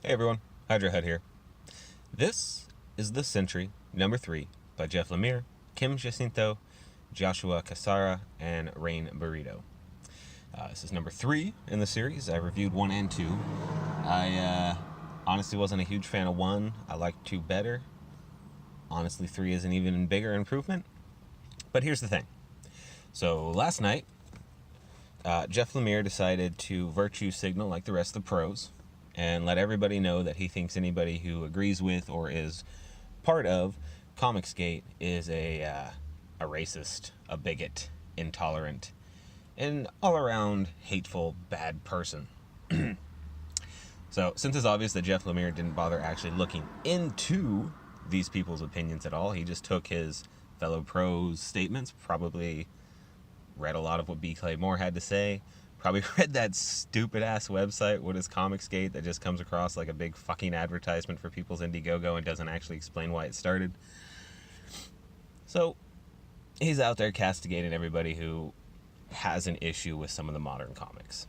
Hey everyone, Hydra here. This is The Sentry, number 3, by Jeff Lemire, Kim Jacinto, Joshua Cassara, and Rain Burrito. This is number 3 in the series. I reviewed 1 and 2. I honestly wasn't a huge fan of 1. I liked 2 better. Honestly, 3 is an even bigger improvement. But here's the thing. So last night, Jeff Lemire decided to virtue signal like the rest of the pros and let everybody know that he thinks anybody who agrees with or is part of Comicsgate is a racist, a bigot, intolerant, and all-around hateful, bad person. So, since it's obvious that Jeff Lemire didn't bother actually looking into these people's opinions at all, he just took his fellow pros' statements, probably read a lot of what B. Clay Moore had to say, probably read that stupid-ass website, What is Comicsgate, that just comes across like a big fucking advertisement for people's Indiegogo and doesn't actually explain why it started. So, he's out there castigating everybody who has an issue with some of the modern comics.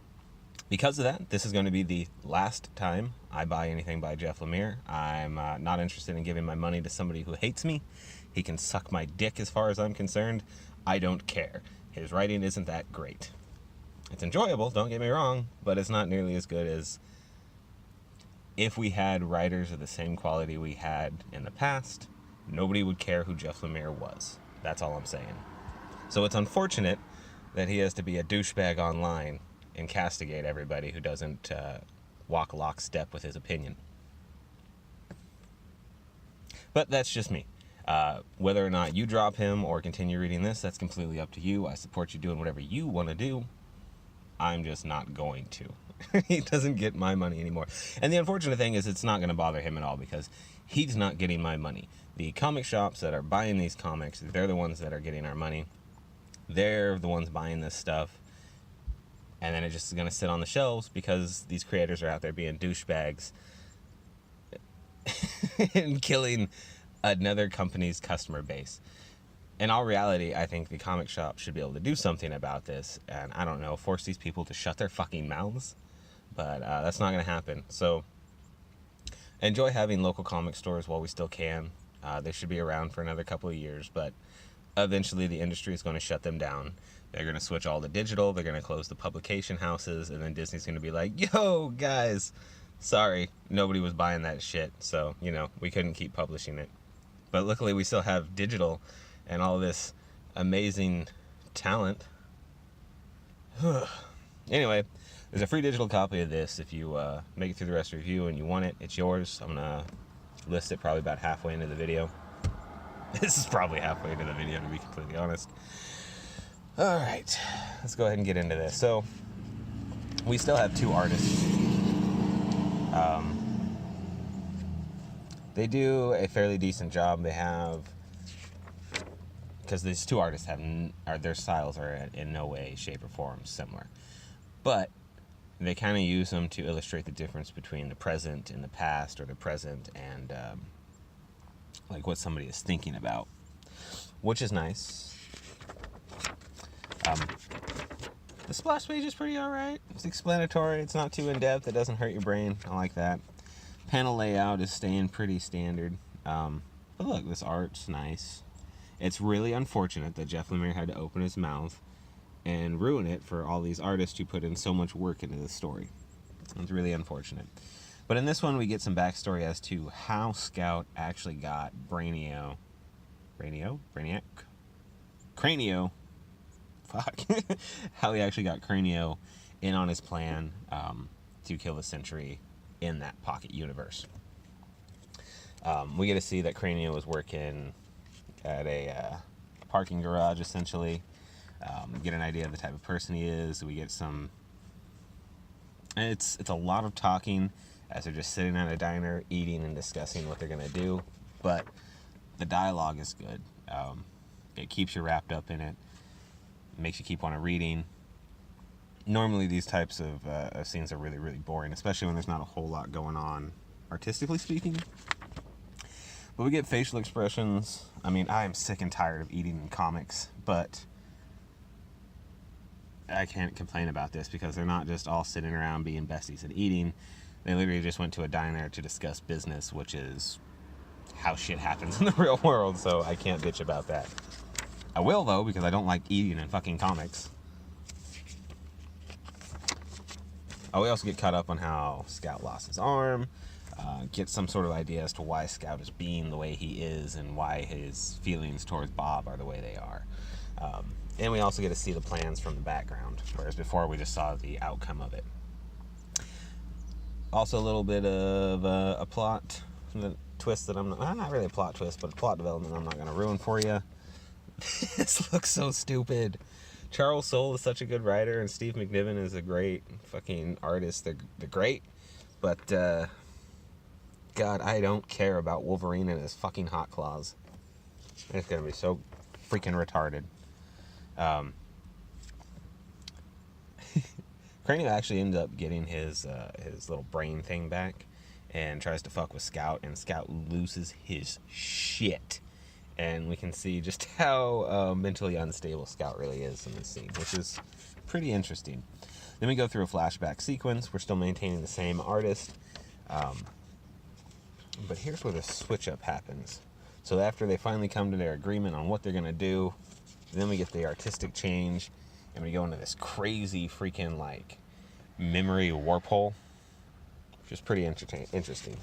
Because of that, this is going to be the last time I buy anything by Jeff Lemire. I'm not interested in giving my money to somebody who hates me. He can suck my dick as far as I'm concerned. I don't care. His writing isn't that great. It's enjoyable, don't get me wrong, but it's not nearly as good as if we had writers of the same quality we had in the past. Nobody would care who Jeff Lemire was. That's all I'm saying. So it's unfortunate that he has to be a douchebag online and castigate everybody who doesn't walk lockstep with his opinion. But that's just me. Whether or not you drop him or continue reading this, that's completely up to you. I support you doing whatever you want to do. I'm just not going to. He doesn't get my money anymore. And the unfortunate thing is it's not going to bother him at all because he's not getting my money. The comic shops that are buying these comics, they're the ones that are getting our money. They're the ones buying this stuff. And then it's just going to sit on the shelves because these creators are out there being douchebags and killing another company's customer base. In all reality, I think the comic shop should be able to do something about this, and I don't know, force these people to shut their fucking mouths, but that's not going to happen. So, enjoy having local comic stores while we still can. They should be around for another couple of years, but eventually the industry is going to shut them down. They're going to switch all to digital, they're going to close the publication houses, and then Disney's going to be like, yo, guys, sorry, nobody was buying that shit, so, we couldn't keep publishing it. But luckily we still have digital and all this amazing talent. Anyway, there's a free digital copy of this. If you make it through the rest of the review and you want it, it's yours. I'm going to list it probably about halfway into the video. This is probably halfway into the video, to be completely honest. Alright, let's go ahead and get into this. So, we still have 2 artists. They do a fairly decent job. They have... because these 2 artists their styles are in no way, shape, or form similar. But they kind of use them to illustrate the difference between the present and the past, or the present and like what somebody is thinking about, which is nice. The splash page is pretty alright. It's explanatory. It's not too in-depth. It doesn't hurt your brain. I like that. Panel layout is staying pretty standard. But look, this art's nice. It's really unfortunate that Jeff Lemire had to open his mouth and ruin it for all these artists who put in so much work into this story. It's really unfortunate. But in this one, we get some backstory as to how Scout actually got Cranio. Fuck. How he actually got Cranio in on his plan to kill the Sentry in that pocket universe. We get to see that Cranio was working at a parking garage, essentially. Get an idea of the type of person he is. We get some... It's a lot of talking as they're just sitting at a diner, eating and discussing what they're going to do. But the dialogue is good. It keeps you wrapped up in it. It makes you keep on reading. Normally these types of scenes are really, really boring, especially when there's not a whole lot going on, artistically speaking. But we get facial expressions. I mean, I am sick and tired of eating in comics, but I can't complain about this because they're not just all sitting around being besties and eating. They literally just went to a diner to discuss business, which is how shit happens in the real world, so I can't bitch about that. I will, though, because I don't like eating in fucking comics. We also get caught up on how Scout lost his arm, get some sort of idea as to why Scout is being the way he is and why his feelings towards Bob are the way they are. And we also get to see the plans from the background, whereas before we just saw the outcome of it. Also a little bit of a plot twist that not really a plot twist, but a plot development I'm not going to ruin for you. This looks so stupid. Charles Soule is such a good writer, and Steve McNiven is a great fucking artist. They're great, but God, I don't care about Wolverine and his fucking hot claws. It's gonna be so freaking retarded. Cranium actually ends up getting his little brain thing back, and tries to fuck with Scout, and Scout loses his shit. And we can see just how mentally unstable Scout really is in this scene, which is pretty interesting. Then we go through a flashback sequence. We're still maintaining the same artist. But here's where the switch up happens. So after they finally come to their agreement on what they're going to do, then we get the artistic change, and we go into this crazy freaking, like, memory warp hole, which is pretty interesting.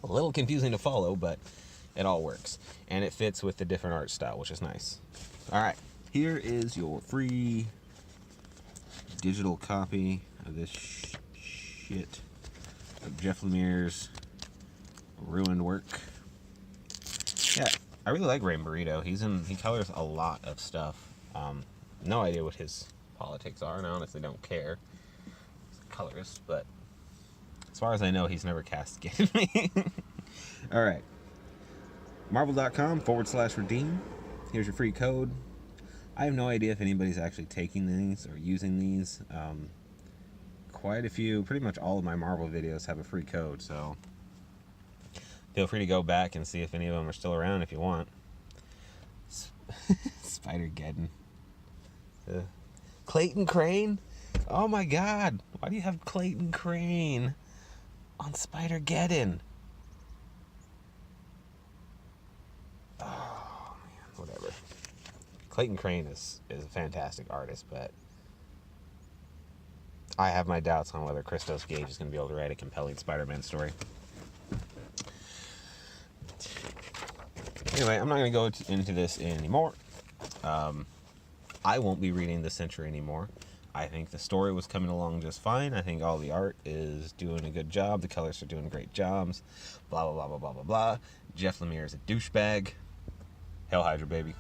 A little confusing to follow, but it all works. And it fits with the different art style, which is nice. Alright, here is your free digital copy of this shit of Jeff Lemire's ruined work. Yeah, I really like Rain Burrito. He colors a lot of stuff. No idea what his politics are, and I honestly don't care. He's a colorist, but as far as I know, he's never castigated me. Alright. Marvel.com/redeem. Here's your free code. I have no idea if anybody's actually taking these or using these. Quite a few, pretty much all of my Marvel videos have a free code, so feel free to go back and see if any of them are still around if you want. Spider-Geddon. Clayton Crane? Oh my god, why do you have Clayton Crane on Spider-Geddon? Oh man, whatever. Clayton Crane is a fantastic artist, but I have my doubts on whether Christos Gage is going to be able to write a compelling Spider-Man story. Anyway, I'm not going to go into this anymore. I won't be reading the Sentry anymore. I think the story was coming along just fine. I think all the art is doing a good job. The colors are doing great jobs. Blah, blah, blah, blah, blah, blah, blah. Jeff Lemire is a douchebag. Hail Hydra, baby.